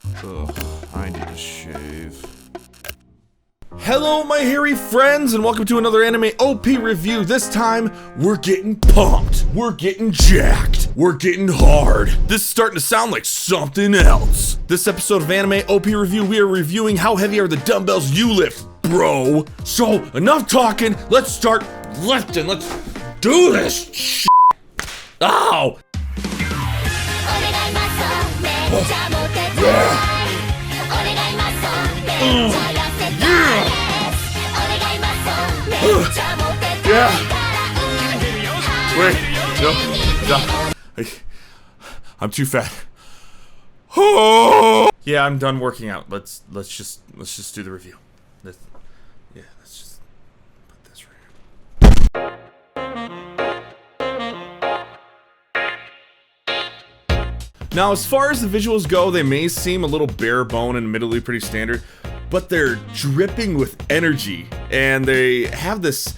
Ugh, I need to shave. Hello, my hairy friends, and welcome to another anime OP review. This time, we're getting pumped. We're getting jacked. We're getting hard. This is starting to sound like something else. This episode of Anime OP Review, we are reviewing how heavy are the dumbbells you lift, bro. So, enough talking. Let's start lifting. Let's do this shit. Ow! Yeah. Wait, no. I'm too fat. Oh. Yeah, I'm done working out. Let's just do the review. Let's just put this right here. Now, as far as the visuals go, they may seem a little bare bone and admittedly pretty standard, but they're dripping with energy, and they have this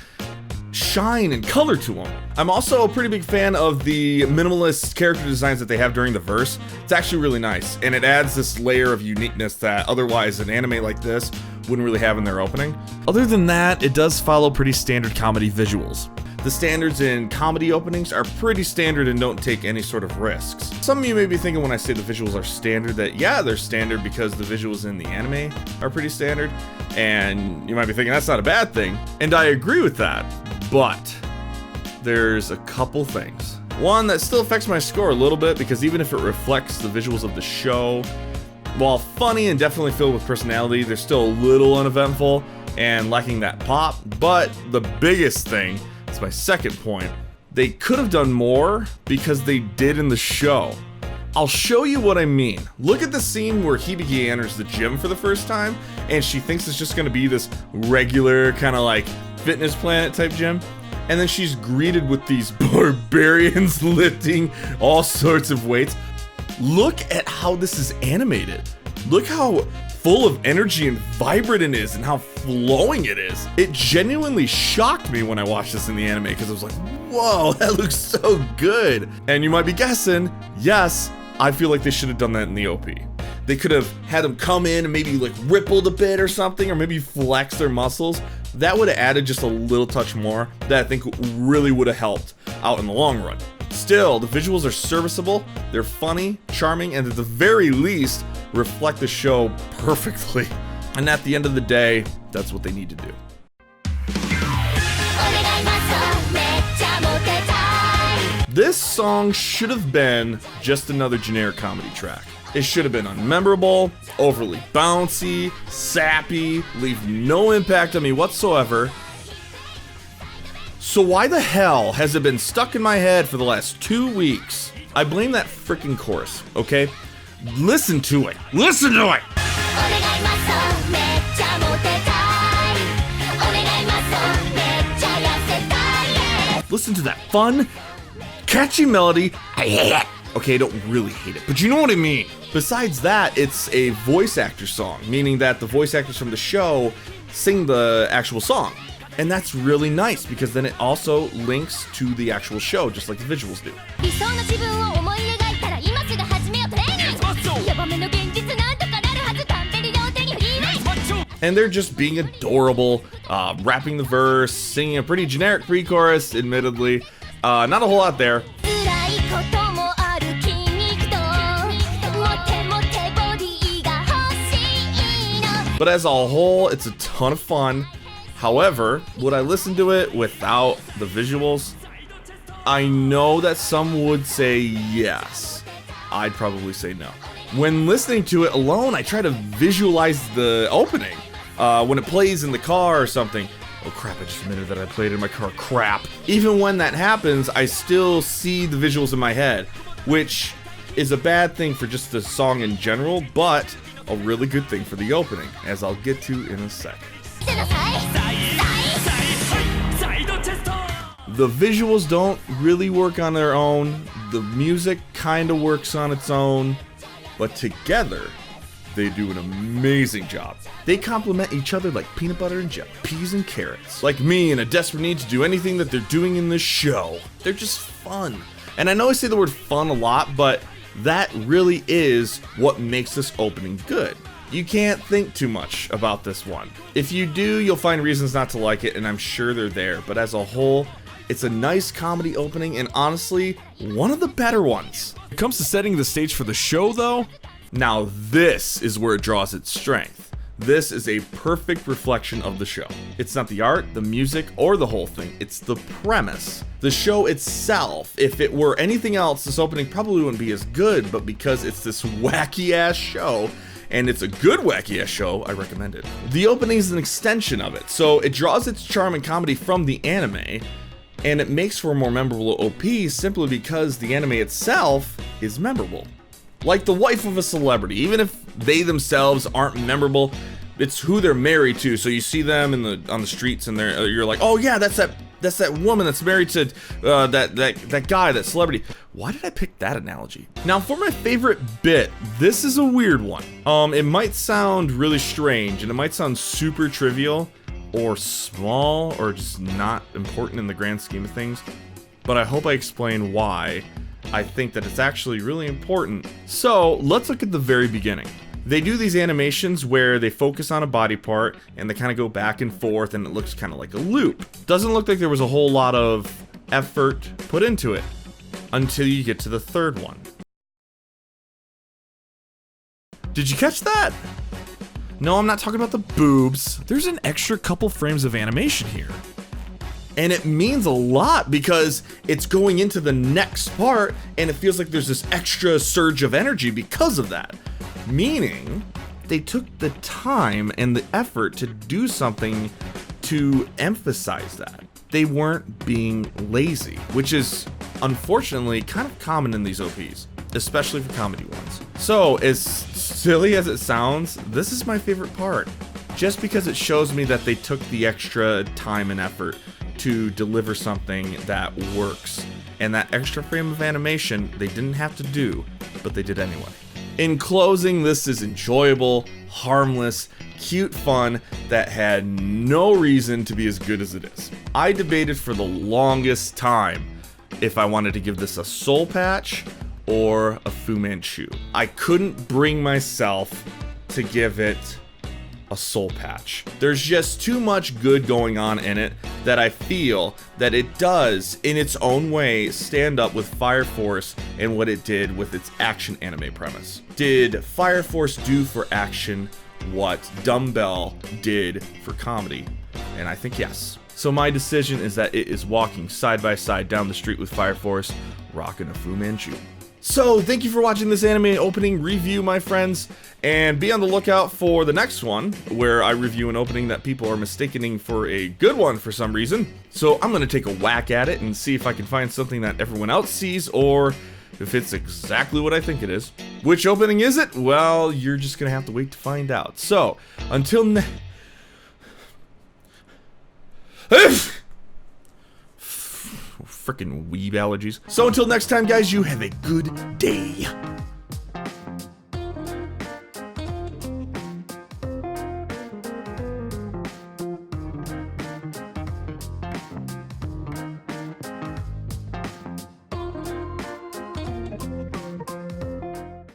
shine and color to them. I'm also a pretty big fan of the minimalist character designs that they have during the verse. It's actually really nice, and it adds this layer of uniqueness that otherwise an anime like this wouldn't really have in their opening. Other than that, it does follow pretty standard comedy visuals. The standards in comedy openings are pretty standard and don't take any sort of risks. Some of you may be thinking when I say the visuals are standard that, yeah, they're standard because the visuals in the anime are pretty standard, and you might be thinking that's not a bad thing, and I agree with that, but there's a couple things. One that still affects my score a little bit because even if it reflects the visuals of the show, while funny and definitely filled with personality, they're still a little uneventful and lacking that pop. But the biggest thing, it's my second point, they could have done more because they did in the show. I'll show you what I mean. Look at the scene where Hibiki enters the gym for the first time and she thinks it's just gonna be this regular kind of like Fitness Planet type gym, and then she's greeted with these barbarians lifting all sorts of weights. Look at how this is animated. Look how full of energy and vibrant it is and how flowing it is. It genuinely shocked me when I watched this in the anime because I was like, whoa, that looks so good. And you might be guessing, yes, I feel like they should have done that in the OP. They could have had them come in and maybe like rippled a bit or something, or maybe flex their muscles. That would have added just a little touch more that I think really would have helped out in the long run. Still, the visuals are serviceable, they're funny, charming, and at the very least, reflect the show perfectly. And at the end of the day, that's what they need to do. This song should have been just another generic comedy track. It should have been unmemorable, overly bouncy, sappy, leave no impact on me whatsoever. So why the hell has it been stuck in my head for the last 2 weeks? I blame that freaking chorus, okay? Listen to it. Listen to it! Listen to that fun, catchy melody. I hate it. Okay, I don't really hate it, but you know what I mean. Besides that, it's a voice actor song, meaning that the voice actors from the show sing the actual song. And that's really nice because then it also links to the actual show, just like the visuals do. And they're just being adorable, rapping the verse, singing a pretty generic pre-chorus, admittedly. Not a whole lot there. But as a whole, it's a ton of fun. However, would I listen to it without the visuals? I know that some would say yes. I'd probably say no. When listening to it alone, I try to visualize the opening. When it plays in the car or something. Oh crap, I just admitted that I played in my car. Crap. Even when that happens, I still see the visuals in my head, which is a bad thing for just the song in general, but a really good thing for the opening, as I'll get to in a second. The visuals don't really work on their own. The music kind of works on its own, but together, they do an amazing job. They complement each other like peanut butter and jelly, peas and carrots. Like me in a desperate need to do anything that they're doing in this show. They're just fun. And I know I say the word fun a lot, but That really is what makes this opening good. You can't think too much about this one. If you do, you'll find reasons not to like it, and I'm sure they're there, but as a whole, it's a nice comedy opening, and honestly, one of the better ones. When it comes to setting the stage for the show, though, now this is where it draws its strength. This is a perfect reflection of the show. It's not the art, the music, or the whole thing. It's the premise. The show itself, if it were anything else, this opening probably wouldn't be as good, but because it's this wacky-ass show, and it's a good wacky-ass show, I recommend it. The opening is an extension of it, so it draws its charm and comedy from the anime, and it makes for a more memorable OP simply because the anime itself is memorable. Like the wife of a celebrity, even if they themselves aren't memorable, it's who they're married to. So you see them on the streets, and you're like, oh yeah, that's that woman that's married to that guy, that celebrity. Why did I pick that analogy? Now for my favorite bit, this is a weird one. It might sound really strange, and it might sound super trivial, or small, or just not important in the grand scheme of things, but I hope I explain why I think that it's actually really important. So let's look at the very beginning. They do these animations where they focus on a body part and they kind of go back and forth, and it looks kind of like a loop. Doesn't look like there was a whole lot of effort put into it until you get to the third one. Did you catch that? No, I'm not talking about the boobs. There's an extra couple frames of animation here. And it means a lot because it's going into the next part, and it feels like there's this extra surge of energy because of that. Meaning, they took the time and the effort to do something to emphasize that. They weren't being lazy, which is unfortunately kind of common in these OPs, especially for comedy ones. So, as silly as it sounds, this is my favorite part, just because it shows me that they took the extra time and effort to deliver something that works. And that extra frame of animation they didn't have to do, but they did anyway. In closing, this is enjoyable, harmless, cute fun that had no reason to be as good as it is. I debated for the longest time if I wanted to give this a soul patch or a Fu Manchu. I couldn't bring myself to give it a soul patch. There's just too much good going on in it that I feel that it does, in its own way, stand up with Fire Force and what it did with its action anime premise. Did Fire Force do for action what Dumbbell did for comedy? And I think yes. So my decision is that it is walking side by side down the street with Fire Force, rocking a Fu Manchu. So, thank you for watching this anime opening review, my friends, and be on the lookout for the next one, where I review an opening that people are mistaking for a good one for some reason. So, I'm going to take a whack at it and see if I can find something that everyone else sees, or if it's exactly what I think it is. Which opening is it? Well, you're just going to have to wait to find out. So, until freaking weeb allergies. So until next time, guys, you have a good day.